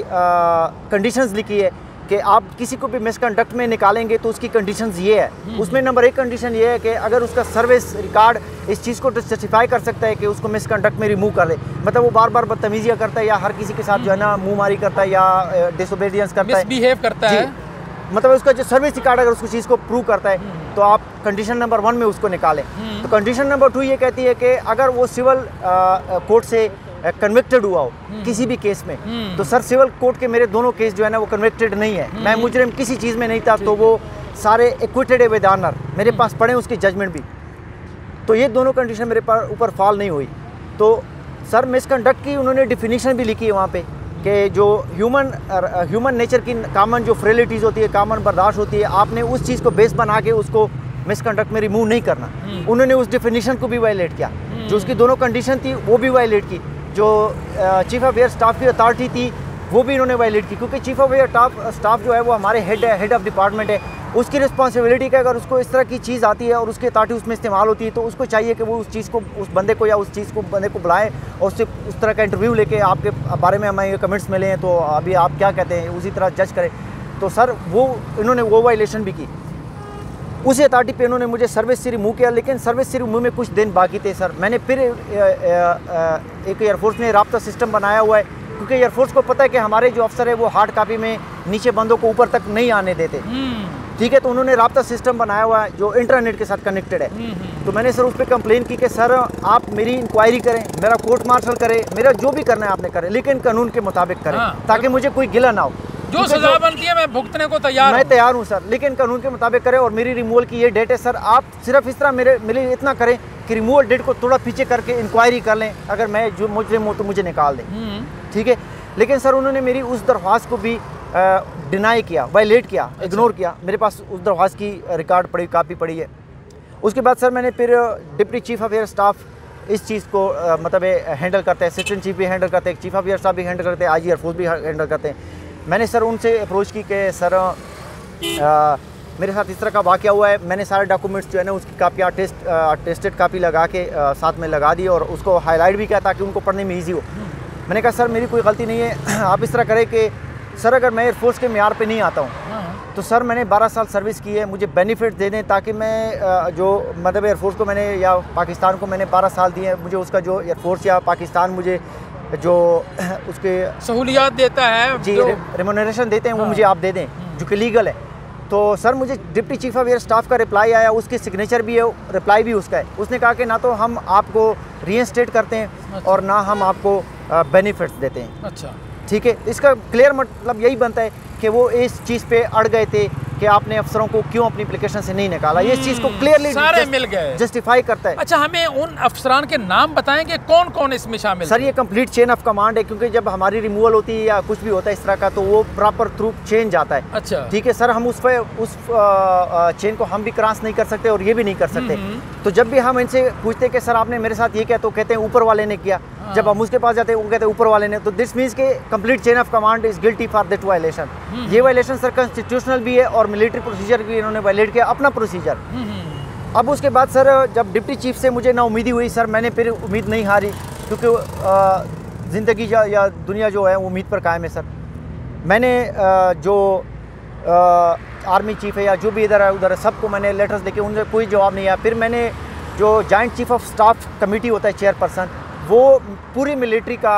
C: कंडीशंस लिखी है कि आप किसी को भी मिसकंडक्ट में निकालेंगे तो उसकी कंडीशंस ये है। उसमें नंबर 1 कंडीशन ये है कि अगर उसका सर्विस रिकॉर्ड इस चीज़ को जस्टिफाई कर सकता है कि उसको मिसकंडक्ट में रिमूव कर दे, मतलब वो बार बार बदतमीजियाँ करता है या हर किसी के साथ जो है ना मुँह मारी करता है या डिसोबीडियंस करता है,
B: मिसबिहेव करता है,
C: मतलब उसका जो सर्विस रिकॉर्ड अगर उसको चीज़ को प्रूव करता है तो आप कंडीशन नंबर 1 में उसको निकालें। तो कंडीशन नंबर 2 ये कहती है कि अगर वो सिविल कोर्ट से कन्विक्टेड हुआ हो किसी भी केस में, तो सर सिविल कोर्ट के मेरे दोनों केस जो है ना वो कन्विक्टेड नहीं है, मैं मुजरिम किसी चीज़ में नहीं था, तो वो सारे एक्विटेड है विद ऑनर, मेरे पास पड़े उसकी जजमेंट भी। तो ये दोनों कंडीशन मेरे ऊपर फॉल नहीं हुई। तो सर मिसकंडक्ट की उन्होंने डिफिनीशन भी लिखी है वहाँ पे कि जो ह्यूमन नेचर की कॉमन जो फ्रेलिटीज़ होती है, कॉमन बर्दाश्त होती है, आपने उस चीज़ को बेस बना के उसको मिसकंडक्ट में रिमूव नहीं करना। उन्होंने उस डिफिनीशन को भी वायलेट किया, जो उसकी दोनों कंडीशन थी वो भी वायलेट की। जो चीफ ऑफ एयर स्टाफ की अथॉरिटी थी वो भी इन्होंने वायलेट की, क्योंकि चीफ ऑफ एयर स्टाफ जो है वो हमारे हेड ऑफ डिपार्टमेंट है। उसकी रिस्पॉन्सिबिलिटी का अगर उसको इस तरह की चीज़ आती है और उसकी अथॉरिटी उसमें इस्तेमाल होती है तो उसको चाहिए कि वो उस चीज़ को, उस बंदे को या उस चीज़ को बंदे को बुलाएं और उससे उस तरह का इंटरव्यू लेके आपके बारे में हमें ये कमेंट्स मिले हैं तो अभी आप क्या कहते हैं उसी तरह जज करें। तो सर वो इन्होंने वो वायलेशन भी की। उसी अथॉरिटी पे इन्होंने मुझे सर्विस से रिमूव किया, लेकिन सर्विस से रिमूव में कुछ दिन बाकी थे सर। मैंने फिर एक एयरफोर्स ने राब्ता सिस्टम बनाया हुआ है, क्योंकि एयरफोर्स को पता है कि हमारे जो अफसर है वो हार्ड कापी में नीचे बंदों को ऊपर तक नहीं आने देते, ठीक है। तो उन्होंने राब्ता सिस्टम बनाया हुआ है जो इंटरनेट के साथ कनेक्टेड है। तो मैंने सर उस पर कंप्लेन की कि सर आप मेरी इंक्वायरी करें, मेरा कोर्ट मार्शल करें, मेरा जो भी करना है आपने करें, लेकिन कानून के मुताबिक करें, ताकि मुझे कोई गिला ना हो।
B: जो सजा बनती है मैं भुगतने को तैयार
C: मैं तैयार हूँ सर, लेकिन कानून के मुताबिक करें। और मेरी रिमूवल की ये डेट है सर, आप सिर्फ इस तरह मेरे इतना करें कि रिमूवल डेट को थोड़ा पीछे करके इंक्वायरी कर लें, अगर मैं जो मुजरिम हूँ तो मुझे निकाल दें, ठीक है। लेकिन सर उन्होंने मेरी उस दरख्वास्त को भी डिनाई किया, वायलेट किया, इग्नोर किया। मेरे पास उस दरख्वास्त की रिकॉर्ड पड़ी, कापी पड़ी है। उसके बाद सर मैंने फिर deputy chief of air staff इस चीज़ को मतलब हैंडल करते हैं, असिस्टेंट चीफ भी हैंडल करते हैं, चीफ ऑफ एयर स्टाफ भी हैंडल करते हैं, IG एयरफोर्स भी हैंडल करते हैं। मैंने सर उनसे अप्रोच की कि सर मेरे साथ इस तरह का वाक़या हुआ है, मैंने सारे डॉक्यूमेंट्स जो है ना उसकी कापियाँ टेस्टेड कापी लगा के साथ में लगा दी और उसको हाईलाइट भी किया ताकि उनको पढ़ने में ईजी हो। मैंने कहा सर मेरी कोई गलती नहीं है, आप इस तरह करें कि सर अगर मैं एयरफोर्स के म्यार पे नहीं आता हूँ तो सर मैंने 12 साल सर्विस की है, मुझे बेनिफिट दे दें ताकि मैं जो मतलब एयरफोर्स को मैंने या पाकिस्तान को मैंने 12 साल दिए हैं, मुझे उसका जो एयरफोर्स या पाकिस्तान मुझे जो उसके सहूलियात
B: देता है
C: जी, रेम्यूनरेशन देते हैं वो मुझे आप दे दें जो कि लीगल है। तो सर मुझे deputy chief of air staff का रिप्लाई आया, उसकी सिग्नेचर भी है, रिप्लाई भी उसका है। उसने कहा कि ना तो हम आपको रीइंस्टेट करते हैं और ना हम आपको बेनिफिट्स देते हैं।
B: अच्छा,
C: ठीक है। इसका क्लियर मतलब यही बनता है कि वो इस चीज़ पे अड़ गए थे कि आपने अफसरों को क्यों अपनी एप्लीकेशन से नहीं निकाला। ये इस चीज़ को क्लियरली
B: सारे मिल गए
C: जस्टिफाई करता है।
B: अच्छा, हमें उन अफसरान के नाम बताएंगे कौन कौन इसमें शामिल?
C: सर ये कंप्लीट चेन ऑफ कमांड है, क्योंकि जब हमारी रिमूवल होती है या कुछ भी होता है इस तरह का तो वो प्रॉपर थ्रू चेन जाता है।
B: अच्छा,
C: ठीक है सर, हम उस चेन को हम भी क्रॉस नहीं कर सकते और ये भी नहीं कर सकते। तो जब भी हम इनसे पूछते कि सर आपने मेरे साथ ये किया तो कहते हैं ऊपर वाले ने किया। जब हम उसके पास जाते हैं वो कहते हैं ऊपर वाले ने। तो दिस मीन्स के complete chain of command is guilty for that violation. ये वायलेशन सर कॉन्स्टिट्यूशनल भी है और मिलिट्री प्रोसीजर भी इन्होंने वायलेट किया, अपना प्रोसीजर। अब उसके बाद सर जब डिप्टी चीफ से मुझे ना उम्मीदी हुई सर, मैंने फिर उम्मीद नहीं हारी, क्योंकि ज़िंदगी या दुनिया जो है वो उम्मीद पर कायम है सर। मैंने जो आर्मी चीफ है या जो भी इधर है उधर है सबको मैंने लेटर्स देके उनसे कोई जवाब नहीं आया। फिर मैंने जो joint chief of staff committee होता है चेयरपर्सन, वो पूरी मिलिट्री का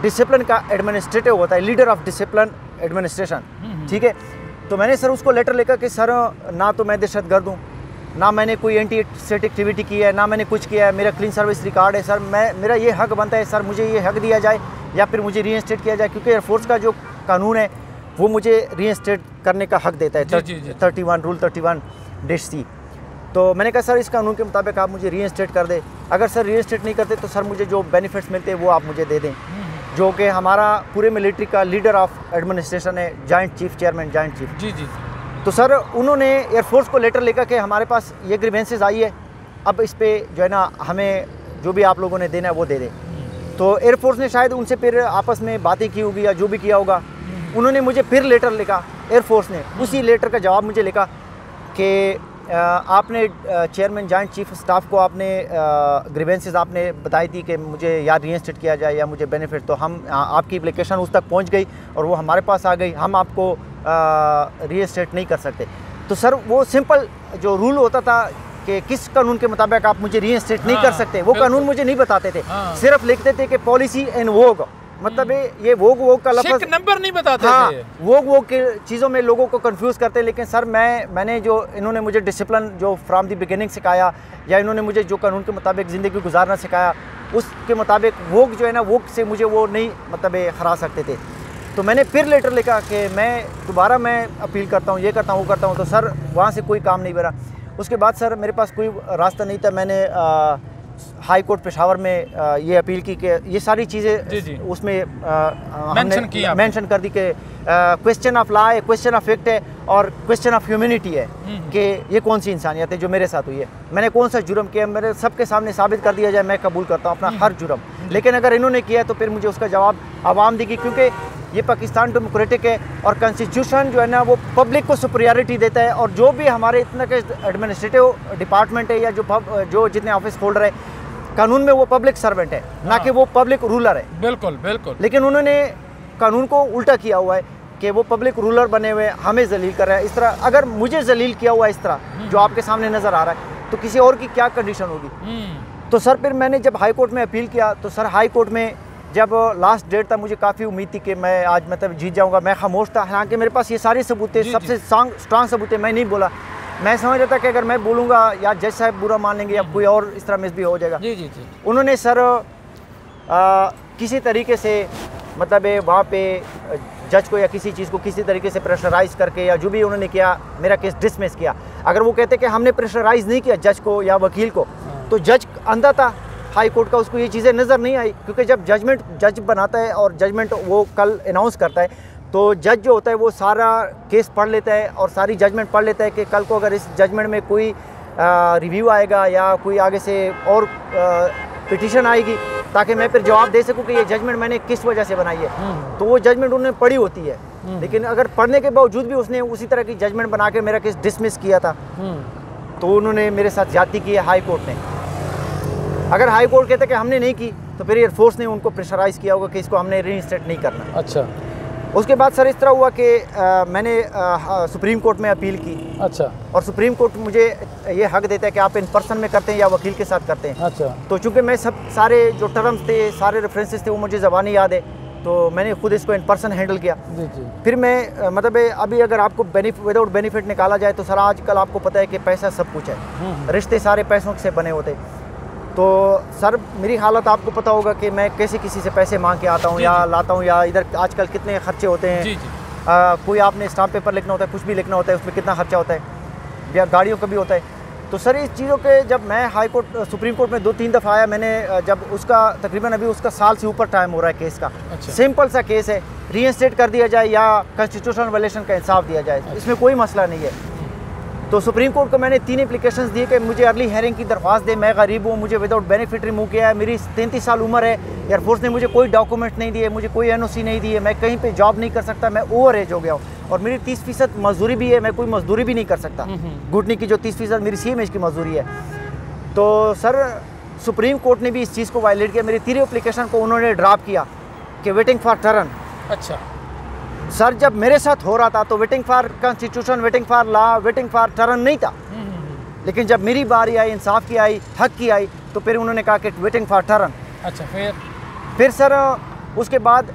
C: डिसिप्लिन का एडमिनिस्ट्रेटिव होता है, लीडर ऑफ डिसिप्लिन एडमिनिस्ट्रेशन, ठीक है। तो मैंने सर उसको लेटर लिखा कि सर ना तो मैं दहशतगर्द हूँ, ना मैंने कोई एंटी स्टेट एक्टिविटी की है, ना मैंने कुछ किया है, मेरा क्लीन सर्विस रिकॉर्ड है सर। मेरा ये हक बनता है सर, मुझे ये हक दिया जाए या फिर मुझे रीइंस्टेट किया जाए, क्योंकि एयरफोर्स का जो कानून है वो मुझे रीइंस्टेट करने का हक देता है। 31 रूल 31-C। तो मैंने कहा सर इस कानून के मुताबिक आप मुझे रीइंस्टेट कर दे। अगर सर रीइंस्टेट नहीं करते तो सर मुझे जो बेनिफिट्स मिलते हैं वो आप मुझे दे दें, जो कि हमारा पूरे मिलिट्री का लीडर ऑफ एडमिनिस्ट्रेशन है, joint chief chairman, joint chief.
B: जी जी।
C: तो सर उन्होंने एयरफोर्स को लेटर लिखा कि हमारे पास ये ग्रीवेंसेस आई है, अब इस पर जो है ना हमें जो भी आप लोगों ने देना है वो दे दें। तो एयरफोर्स ने शायद उनसे फिर आपस में बातें की होगी या जो भी किया होगा, उन्होंने मुझे फिर लेटर लिखा, एयरफोर्स ने उसी लेटर का जवाब मुझे लिखा कि आपने चेयरमैन जॉइंट चीफ स्टाफ को आपने ग्रीवेंसेस आपने बताई थी कि मुझे या रीइंस्टेट किया जाए या मुझे बेनिफिट, तो हम आपकी एप्लीकेशन उस तक पहुंच गई और वो हमारे पास आ गई, हम आपको रीइंस्टेट नहीं कर सकते। तो सर वो सिंपल जो रूल होता था कि किस कानून के मुताबिक आप मुझे रीइंस्टेट नहीं कर सकते, वो कानून मुझे नहीं बताते थे, सिर्फ लिखते थे कि पॉलिसी एंड वोग, मतलब ये वोग का लफ्ज़
B: नंबर नहीं बताते थे।
C: वोग के चीज़ों में लोगों को कंफ्यूज करते। लेकिन सर मैंने जो इन्होंने मुझे डिसिप्लिन जो फ्रॉम द बिगिनिंग सिखाया या इन्होंने मुझे जो कानून के मुताबिक ज़िंदगी गुजारना सिखाया, उसके मुताबिक वोग जो है ना, वोग से मुझे वो नहीं मतलब हरा सकते थे। तो मैंने फिर लेटर लिखा कि मैं दोबारा अपील करता हूँ, ये करता हूँ, वो करता हूँ। तो सर वहाँ से कोई काम नहीं बना। उसके बाद सर मेरे पास कोई रास्ता नहीं था, मैंने हाई कोर्ट पेशावर में ये अपील की कि ये सारी चीज़ें उसमें मेंशन कर दी कि क्वेश्चन ऑफ लॉ है, क्वेश्चन ऑफ फैक्ट है और क्वेश्चन ऑफ ह्यूमैनिटी है कि ये कौन सी इंसानियत है जो मेरे साथ हुई है, मैंने कौन सा जुर्म किया, मेरे सबके सामने साबित कर दिया जाए, मैं कबूल करता हूँ अपना हर जुर्म। लेकिन अगर इन्होंने किया तो फिर मुझे उसका जवाब आवाम देगी, क्योंकि ये पाकिस्तान डेमोक्रेटिक है और कॉन्स्टिट्यूशन जो है ना वो पब्लिक को सुपरियॉरिटी देता है, और जो भी हमारे इतना के एडमिनिस्ट्रेटिव डिपार्टमेंट है या जो जितने ऑफिस होल्डर है कानून में वो पब्लिक सर्वेंट है, ना कि वो पब्लिक रूलर है।
B: बिल्कुल बिल्कुल।
C: लेकिन उन्होंने कानून को उल्टा किया हुआ है कि वो पब्लिक रूलर बने हुए हमें जलील कर रहा है। इस तरह अगर मुझे जलील किया हुआ इस तरह जो आपके सामने नज़र आ रहा है तो किसी और की क्या कंडीशन होगी। तो सर फिर मैंने जब हाई कोर्ट में अपील किया तो सर हाई कोर्ट में जब लास्ट डेट था मुझे काफ़ी उम्मीद थी कि मैं आज मतलब जीत जाऊंगा, मैं खामोश था, हालांकि मेरे पास ये सारे सबूत थे, सबसे स्ट्रांग सबूत थे, मैं नहीं बोला। मैं समझ रहा था कि अगर मैं बोलूँगा या जज साहब बुरा मान लेंगे या कोई और इस तरह मिस भी हो जाएगा। उन्होंने सर किसी तरीके से मतलब वहाँ पे जज को या किसी चीज़ को किसी तरीके से प्रेशराइज़ करके या जो भी उन्होंने किया मेरा केस डिसमिस किया। अगर वो कहते कि हमने प्रेशराइज़ नहीं किया जज को या वकील को, तो जज अंधा था हाई कोर्ट का, उसको ये चीज़ें नज़र नहीं आई, क्योंकि जब जज बनाता है और जजमेंट वो कल अनाउंस करता है तो जज जो होता है वो सारा केस पढ़ लेता है और सारी जजमेंट पढ़ लेता है कि कल को अगर इस जजमेंट में कोई रिव्यू आएगा या कोई आगे से और पिटीशन आएगी ताकि मैं फिर जवाब दे सकूं कि ये जजमेंट मैंने किस वजह से बनाई है, तो वो जजमेंट उन्होंने पढ़ी होती है। लेकिन अगर पढ़ने के बावजूद भी उसने उसी तरह की जजमेंट बना के मेरा केस डिसमिस किया था, तो उन्होंने मेरे साथ ज्यादती की है हाई कोर्ट ने। अगर हाई कोर्ट कहते कि हमने नहीं की तो फिर एयरफोर्स ने उनको प्रेशराइज़ किया होगा कि इसको हमने रीइंस्टेट नहीं करना।
B: अच्छा।
C: उसके बाद सर इस तरह हुआ कि मैंने सुप्रीम कोर्ट में अपील की। अच्छा। और सुप्रीम कोर्ट मुझे ये हक देता है कि आप इन पर्सन में करते हैं या वकील के साथ करते हैं। अच्छा। तो चूँकि मैं सारे जो टर्म्स थे, सारे रेफरेंसेस थे वो मुझे ज़बानी याद है, तो मैंने खुद इसको इन पर्सन हैंडल किया। जी। फिर मैं मतलब अभी अगर आपको विदाउट बेनिफिट निकाला जाए तो सर आजकल आपको पता है कि पैसा सब कुछ है, रिश्ते सारे पैसों से बने होते। तो सर मेरी हालत आपको पता होगा कि मैं कैसे किसी से पैसे मांग के आता हूँ या लाता हूँ, या इधर आजकल कितने खर्चे होते हैं। कोई आपने स्टाम्प पेपर लिखना होता है, कुछ भी लिखना होता है, उसमें कितना खर्चा होता है, या गाड़ियों का भी होता है। तो सर इस चीज़ों के जब मैं हाई कोर्ट सुप्रीम कोर्ट में 2-3 दफ़ा आया, मैंने जब उसका तकरीबन अभी उसका साल से ऊपर टाइम हो रहा है केस का। अच्छा। सिंपल सा केस है, रीइंस्टेट कर दिया जाए या कॉन्स्टिट्यूशनल वायलेशन का इंसाफ दिया जाए, इसमें कोई मसला नहीं है। तो सुप्रीम कोर्ट को मैंने 3 एप्लीकेशंस दिए कि मुझे अर्ली हेयरिंग की दरख्वास्त दे, मैं गरीब हूँ, मुझे विदाउट बेनिफिट रिमूव किया है, मेरी 33 साल उम्र है, एयरफोर्स ने मुझे कोई डॉक्यूमेंट नहीं दिए, मुझे कोई NOC नहीं दी है, मैं कहीं पे जॉब नहीं कर सकता, मैं ओवर एज हो गया हूँ, और मेरी 30% मजदूरी भी है, मैं कोई मजदूरी भी नहीं कर सकता। घुटने की जो 30% मेरी CMH की मजदूरी है। तो सर सुप्रीम कोर्ट ने भी इस चीज़ को वायलेट किया, मेरी 3 एप्लीकेशन को उन्होंने ड्रॉप किया कि वेटिंग फॉर टर्न। अच्छा। सर जब मेरे साथ हो रहा था तो waiting for constitution, waiting for law, waiting for turn नहीं था। लेकिन जब मेरी बारी आई, इंसाफ की आई, हक की आई, तो फिर उन्होंने कहा कि वेटिंग फॉर टर्न। अच्छा। फिर सर उसके बाद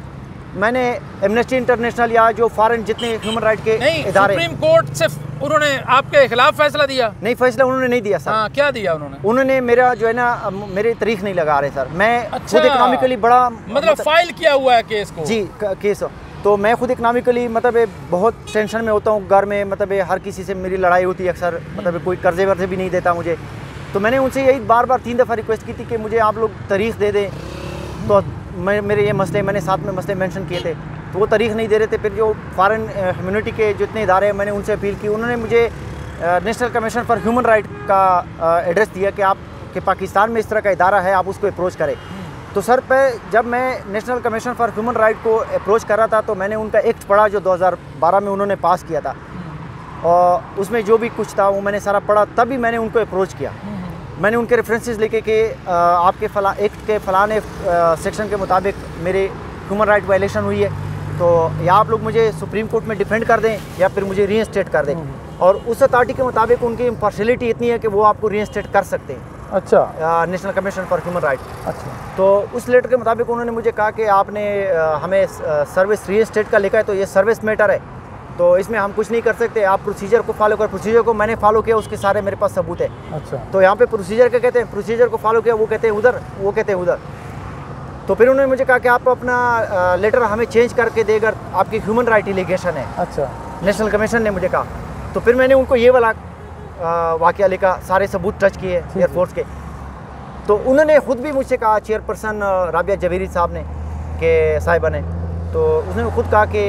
C: मैंने एमनेस्टी इंटरनेशनल या जो फॉरेन जितने ह्यूमन राइट के इदारे, सुप्रीम कोर्ट से उन्होंने आपके खिलाफ फैसला दिया? नहीं, फैसला उन्होंने नहीं दिया सर। हाँ, क्या दिया उन्होंने मेरा जो है ना मेरे तारीख नहीं लगा रहे सर। मैं खुद इकोनॉमिकली बड़ा मतलब फाइल किया हुआ है केस को। जी, केस। तो मैं खुद इकनॉमिकली मतलब बहुत टेंशन में होता हूँ घर में, मतलब हर किसी से मेरी लड़ाई होती है अक्सर, मतलब कोई कर्जे वर्जे भी नहीं देता मुझे। तो मैंने उनसे यही बार 3 दफ़ा रिक्वेस्ट की थी कि मुझे आप लोग तारीख दे दें। तो मेरे ये मसले, मैंने साथ में मसले मेंशन किए थे, तो वो तारीख नहीं दे रहे थे। फिर जो फॉरेन कम्युनिटी के जितने इदारे हैं मैंने उनसे अपील की, उन्होंने मुझे national commission for human right का एड्रेस दिया कि आप कि पाकिस्तान में इस तरह का इदारा है, आप उसको अप्रोच करें। तो सर पे जब मैं national commission for human right को अप्रोच कर रहा था तो मैंने उनका एक्ट पढ़ा जो 2012 में उन्होंने पास किया था, और उसमें जो भी कुछ था वो मैंने सारा पढ़ा, तभी मैंने उनको अप्रोच किया। मैंने उनके रेफरेंसेस लेके कि आपके एक्ट के फलाने सेक्शन के मुताबिक मेरे ह्यूमन राइट वायलेशन हुई है, तो या आप लोग मुझे सुप्रीम कोर्ट में डिफेंड कर दें या फिर मुझे रीइंस्टेट कर दें। और उस अथॉरिटी के मुताबिक उनकी इम्पार्शियलिटी इतनी है कि वो आपको रीइंस्टेट कर सकते हैं। अच्छा। National commission for human right. अच्छा। तो उस लेटर के मुताबिक उन्होंने मुझे कहा कि आपने हमें सर्विस रीइंस्टेट का लिखा है, तो ये सर्विस मैटर है, तो इसमें हम कुछ नहीं कर सकते, आप प्रोसीजर को फॉलो कर। प्रोसीजर को मैंने फॉलो किया, उसके सारे मेरे पास सबूत है। अच्छा। तो यहाँ पे प्रोसीजर क्या कहते हैं, प्रोसीजर को फॉलो किया, वो कहते हैं उधर, वो कहते हैं उधर। तो फिर उन्होंने मुझे कहा कि आप अपना लेटर हमें चेंज करके देकर आपकी ह्यूमन राइट एलिगेशन है। अच्छा। नेशनल कमीशन ने मुझे कहा। तो फिर मैंने उनको ये वाला वाक़या लिखा, सारे सबूत टच किए एयरफोर्स के। तो उन्होंने ख़ुद भी मुझसे कहा, चेयरपर्सन राबिया जबीरी साहब ने कि साहिबा ने, तो उसने खुद कहा कि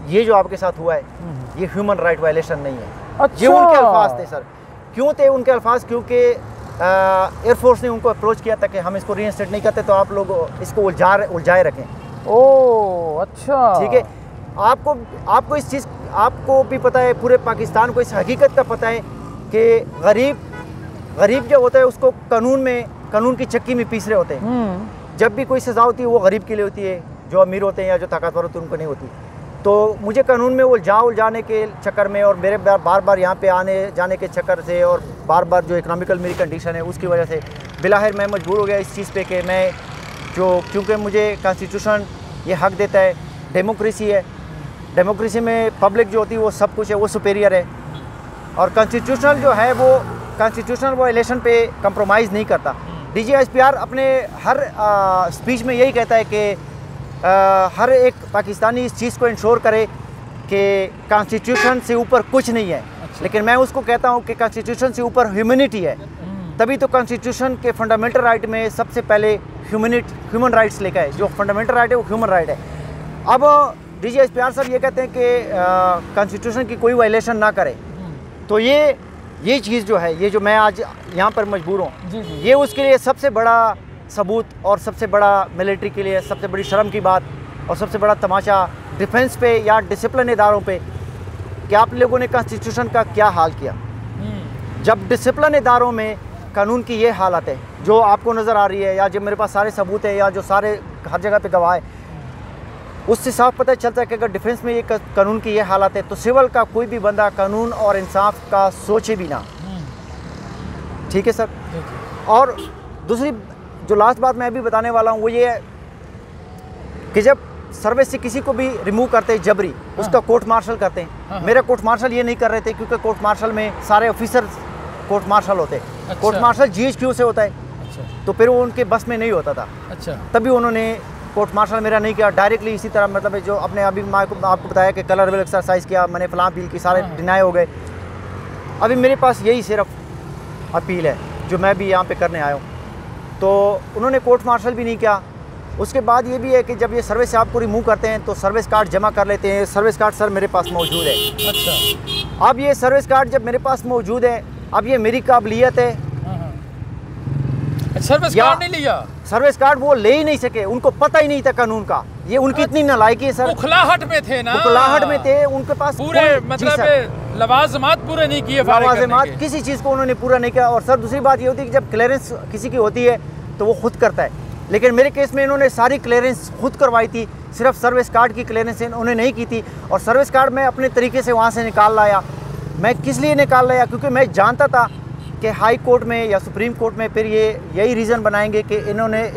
C: ये जो आपके साथ हुआ है ये ह्यूमन राइट वायलेशन नहीं है।
B: अच्छा।
C: ये उनके अल्फाज थे सर। क्यों थे उनके अल्फाज? क्योंकि एयरफोर्स ने उनको अप्रोच किया था कि हम इसको रीइंस्टेट नहीं करते, तो आप लोग इसको उलझाए रखें।
B: ओह अच्छा,
C: ठीक है। आपको इस चीज़ आपको भी पता है, पूरे पाकिस्तान को इस हकीकत का पता है कि गरीब जो होता है उसको कानून की चक्की में पीस रहे होते हैं। जब भी कोई सज़ा होती है वो गरीब के लिए होती है, जो अमीर होते हैं या जो ताकतवर होते हैं उनको नहीं होती। तो मुझे कानून में उलझाने के चक्कर में और मेरे बार बार यहाँ पे आने जाने के चक्कर से और बार बार जो इकनॉमिकल मेरी कंडीशन है उसकी वजह से बिलाखिर मैं मजबूर हो गया इस चीज़ पे कि मैं क्योंकि मुझे कॉन्स्टिट्यूशन ये हक देता है, डेमोक्रेसी है, डेमोक्रेसी में पब्लिक जो होती है वो सब कुछ है, वो सुपेरियर है। और कॉन्स्टिट्यूशनल जो है वो कॉन्स्टिट्यूशनल वो इलेक्शन पे कंप्रोमाइज़ नहीं करता। DGISPR अपने हर स्पीच में यही कहता है कि हर एक पाकिस्तानी इस चीज़ को इंश्योर करे कि कॉन्स्टिट्यूशन से ऊपर कुछ नहीं है। अच्छा। लेकिन मैं उसको कहता हूँ कि कॉन्स्टिट्यूशन से ऊपर ह्यूमैनिटी है। तभी तो कॉन्स्टिट्यूशन के फंडामेंटल राइट में सबसे पहले ह्यूमन राइट्स लिखा है। जो फंडामेंटल राइट है वो ह्यूमन राइट है। अब DGISPR साहब ये कहते हैं कि कॉन्स्टिट्यूशन की कोई वायलेशन ना करे, तो ये चीज़ जो है, ये जो मैं आज यहाँ पर मजबूर हूँ, ये उसके लिए सबसे बड़ा सबूत और सबसे बड़ा मिलिट्री के लिए सबसे बड़ी शर्म की बात और सबसे बड़ा तमाशा डिफेंस पे या डिसिप्लिन इदारों पे कि आप लोगों ने कॉन्स्टिट्यूशन का क्या हाल किया। जब डिसिप्लिन इदारों में कानून की ये हालत है जो आपको नज़र आ रही है, या जो मेरे पास सारे सबूत है, या जो सारे हर जगह पे गवाह है, उससे साफ पता चलता है कि अगर डिफेंस में ये कानून की ये हालत है तो सिविल का कोई भी बंदा कानून और इंसाफ का सोचे भी ना। ठीक है सर। और दूसरी जो लास्ट बात मैं अभी बताने वाला हूँ वो ये है कि जब सर्विस से किसी को भी रिमूव करते हैं जबरी, उसका कोर्ट मार्शल करते हैं। मेरा कोर्ट मार्शल ये नहीं कर रहे थे क्योंकि कोर्ट मार्शल में सारे ऑफिसर कोर्ट मार्शल होते हैं। अच्छा। कोर्ट मार्शल GHQ से होता है। अच्छा। तो फिर वो उनके बस में नहीं होता था। अच्छा। तभी उन्होंने कोर्ट मार्शल मेरा नहीं किया, डायरेक्टली इसी तरह, मतलब जो अपने अभी मैं आपको बताया कि कलर विल एक्सरसाइज किया मैंने, फलां अपील की, सारे डिनाई हो गए। अभी मेरे पास यही सिर्फ अपील है जो मैं भी यहाँ पे करने आया हूँ। तो उन्होंने कोर्ट मार्शल भी नहीं किया। उसके बाद ये भी है कि जब ये सर्विस से आपको रिमूव करते हैं तो सर्विस कार्ड जमा कर लेते हैं। सर्विस कार्ड सर मेरे पास मौजूद है। अच्छा। अब ये सर्विस कार्ड जब मेरे पास मौजूद है, अब ये मेरी काबिलियत है।
B: सर्विस कार्ड नहीं लिया,
C: सर्विस कार्ड वो ले ही नहीं सके, उनको पता ही नहीं था कानून का। ये उनकी इतनी नालायकी है सर।
B: उखलाहट में थे ना,
C: उखलाहट में थे, उनके पास
B: पूरे मतलब लवाजमात पूरे नहीं किए,
C: लवाजमात किसी चीज़ को उन्होंने पूरा नहीं किया। और सर दूसरी बात ये होती है कि जब क्लियरेंस किसी की होती है तो वो खुद करता है, लेकिन मेरे केस में इन्होंने सारी क्लियरेंस खुद करवाई थी, सिर्फ सर्विस कार्ड की क्लियरेंस उन्होंने नहीं की थी। और सर्विस कार्ड मैं अपने तरीके से वहाँ से निकाल लाया। मैं किस लिए निकाल लाया? क्योंकि मैं जानता था कि हाई कोर्ट में या सुप्रीम कोर्ट में फिर यही रीज़न बनाएंगे कि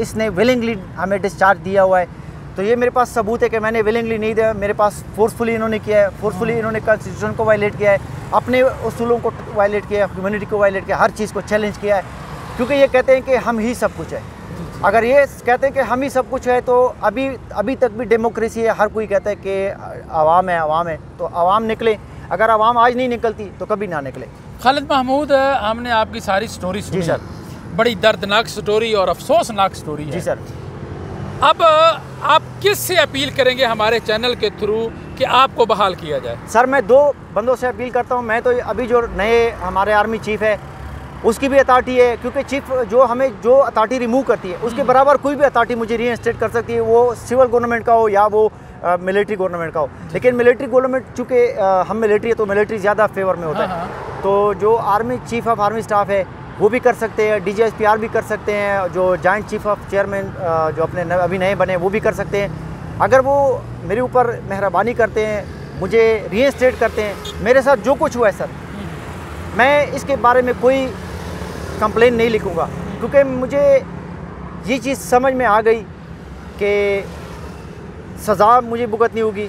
C: इसने विलिंगली हमें डिस्चार्ज दिया हुआ है। तो ये मेरे पास सबूत है कि मैंने विलिंगली नहीं दिया, मेरे पास फोर्सफुली इन्होंने किया है, फोर्सफुली इन्होंने कॉन्स्टिट्यूशन को वायलेट किया है, अपने उसूलों को वायलेट किया है, ह्यूमैनिटी को वायलेट किया, हर चीज़ को चैलेंज किया है। क्योंकि ये कहते हैं कि हम ही सब कुछ है। अगर ये कहते हैं कि हम ही सब कुछ है तो अभी तक भी डेमोक्रेसी है। हर कोई कहता है कि आवाम है, तो आवाम निकले। अगर आवाम आज नहीं निकलती तो कभी ना निकले।
B: खालिद महमूद, हमने आपकी सारी स्टोरी सुनी।
C: जी सर।
B: बड़ी दर्दनाक स्टोरी और अफसोसनाक स्टोरी है।
C: जी सर।
B: अब आप किस से अपील करेंगे हमारे चैनल के थ्रू कि आपको बहाल किया जाए?
C: सर मैं दो बंदों से अपील करता हूँ। मैं तो अभी जो नए हमारे आर्मी चीफ है उसकी भी अथॉरिटी है, क्योंकि चीफ जो अथॉरिटी रिमूव करती है उसके बराबर कोई भी अथॉरिटी मुझे रीइंस्टेट कर सकती है, वो सिविल गवर्नमेंट का हो या वो मिलिट्री गवर्नमेंट का हो। लेकिन मिलिट्री गवर्नमेंट चूँकि हम मिलिट्री है तो मिलिट्री ज़्यादा फेवर में होता है। तो जो army chief of army staff है वो भी कर सकते हैं, DGISPR भी कर सकते हैं, जो जॉइंट चीफ ऑफ चेयरमैन जो अपने अभी नए बने वो भी कर सकते हैं। अगर वो मेरे ऊपर मेहरबानी करते हैं, मुझे रीइंस्टेट करते हैं, मेरे साथ जो कुछ हुआ है सर, मैं इसके बारे में कोई कंप्लेन नहीं लिखूँगा, क्योंकि मुझे ये चीज़ समझ में आ गई कि सज़ा मुझे भुगतनी होगी,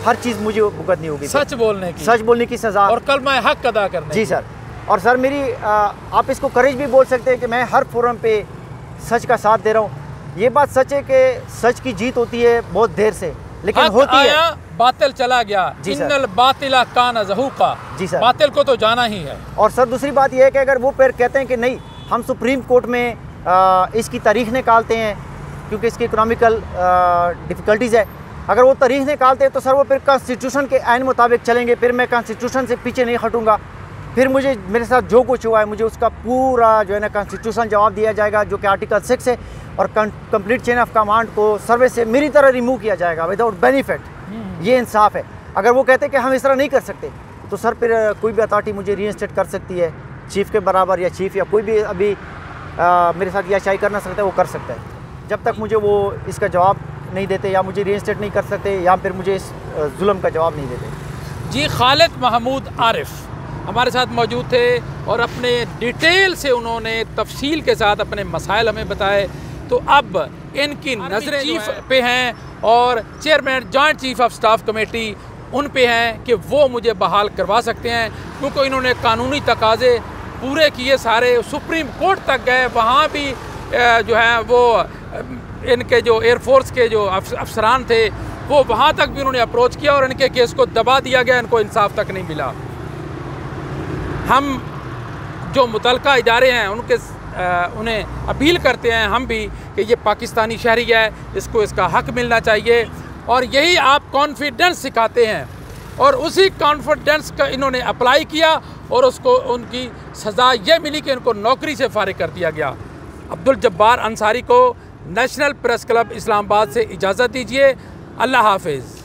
C: हर चीज़ मुझे भुगतनी होगी।
B: सच बोलने की
C: सज़ा
B: और कलमा हक अदा करने।
C: जी सर। और सर मेरी आप इसको करेज भी बोल सकते हैं कि मैं हर फोरम पे सच का साथ दे रहा हूँ। ये बात सच है कि सच की जीत होती है बहुत देर से, लेकिन होती है।
B: बातिल चला गया, इन्नल बातिला कान ज़हूक़ा,
C: जी सर,
B: बातिल को तो जाना ही है।
C: और सर दूसरी बात यह है कि अगर वो फिर कहते हैं कि नहीं हम सुप्रीम कोर्ट में इसकी तारीख निकालते हैं क्योंकि इसकी इकोनॉमिकल डिफ़िकल्टीज़ है, अगर वो तारीख निकालते हैं तो सर वो फिर कॉन्स्टिट्यूशन के आइन मुताबिक चलेंगे, फिर मैं कॉन्स्टिट्यूशन से पीछे नहीं हटूँगा, फिर मुझे मेरे साथ जो कुछ हुआ है मुझे उसका पूरा जो है ना कॉन्स्टिट्यूशन जवाब दिया जाएगा, जो कि आर्टिकल 6 है, और कंप्लीट चेन ऑफ कमांड को सर्वे से मेरी तरह रिमूव किया जाएगा विदाउट बेनिफिट। ये इंसाफ है। अगर वो कहते हैं कि हम इस तरह नहीं कर सकते तो सर फिर कोई भी अथॉरिटी मुझे रीइंस्टेट कर सकती है, चीफ़ के बराबर या चीफ़ या कोई भी अभी मेरे साथ याशाई करना सकता है, वो कर सकता है। जब तक मुझे वो इसका जवाब नहीं देते या मुझे रीइंस्टेट नहीं कर सकते या फिर मुझे इस जुल्म का जवाब नहीं देते।
B: जी, खालिद महमूद आरिफ हमारे साथ मौजूद थे और अपने डिटेल से उन्होंने तफसील के साथ अपने मसाइल हमें बताए। तो अब इनकी नज़रें चीफ पे हैं और chairman joint chief of staff committee उन पे हैं कि वो मुझे बहाल करवा सकते हैं, क्योंकि इन्होंने कानूनी तकाजे पूरे किए सारे, सुप्रीम कोर्ट तक गए, वहाँ भी जो है वो इनके जो एयरफोर्स के जो अफसरान थे वो वहाँ तक भी उन्होंने अप्रोच किया और इनके केस को दबा दिया गया, इनको इंसाफ तक नहीं मिला। हम जो मुतलका इदारे हैं उन्हें अपील करते हैं हम भी कि ये पाकिस्तानी शहरी है, इसको इसका हक मिलना चाहिए, और यही आप कॉन्फिडेंस सिखाते हैं और उसी कॉन्फिडेंस का इन्होंने अप्लाई किया और उसको उनकी सज़ा ये मिली कि इनको नौकरी से फारिग कर दिया गया। अब्दुल जब्बार अंसारी को नेशनल प्रेस क्लब इस्लामाबाद से इजाज़त दीजिए। अल्लाह हाफिज़।